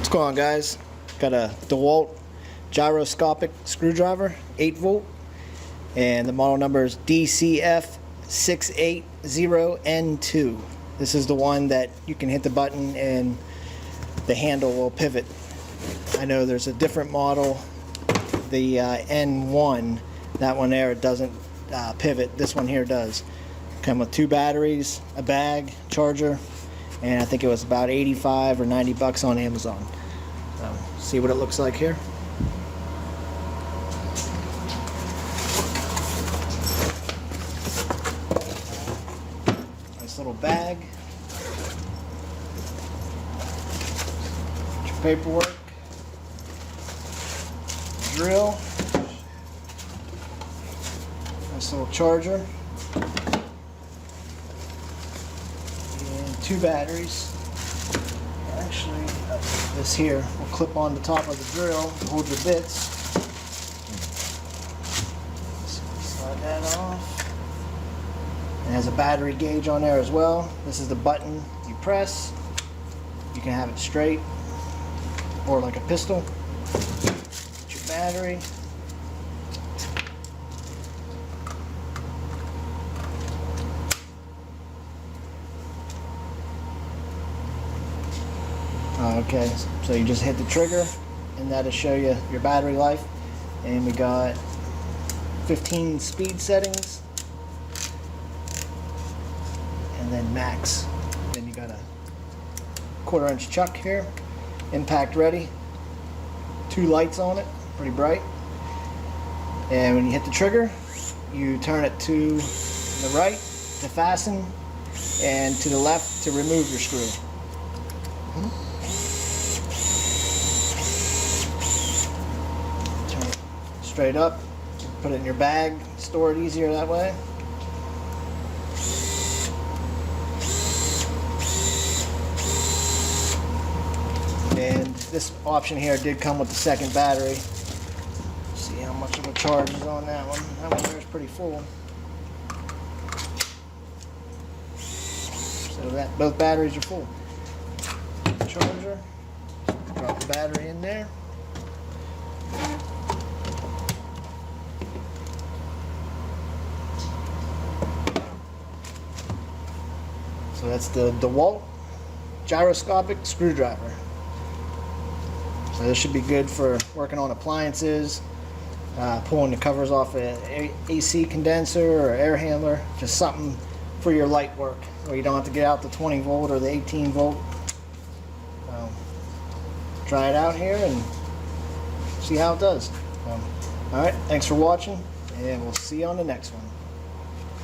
What's going on, guys? Got a Dewalt gyroscopic screwdriver, 8 volt, and the model number is DCF680N2. This is the one that you can hit the button and the handle will pivot. I know there's a different model, the N1. That one there, it doesn't pivot. This one here does. Come with 2 batteries, a bag, charger, and I think it was about 85 or 90 bucks on Amazon. So, see what it looks like here. Nice little bag. Your paperwork, drill, nice little charger, and 2 batteries. Actually, this here will clip on the top of the drill to hold your bits. Slide that off. It has a battery gauge on there as well. This is the button you press. You can have it straight or like a pistol. Get your battery. Okay, so you just hit the trigger and that'll show you your battery life. And we got 15 speed settings and then max. Then you got a 1/4 inch chuck here, impact ready, 2 lights on it, pretty bright. And when you hit the trigger, you turn it to the right to fasten and to the left to remove your screw. Turn it straight up, put it in your bag, store it easier that way. And this option here did come with the second battery. See how much of a charge is on that one. That one there is pretty full. So that both batteries are full. Charger, drop the battery in there. So that's the Dewalt gyroscopic screwdriver. So this should be good for working on appliances, pulling the covers off an AC condenser or air handler, just something for your light work where you don't have to get out the 20 volt or the 18 volt. So, try it out here and see how it does. Alright, thanks for watching, and we'll see you on the next one.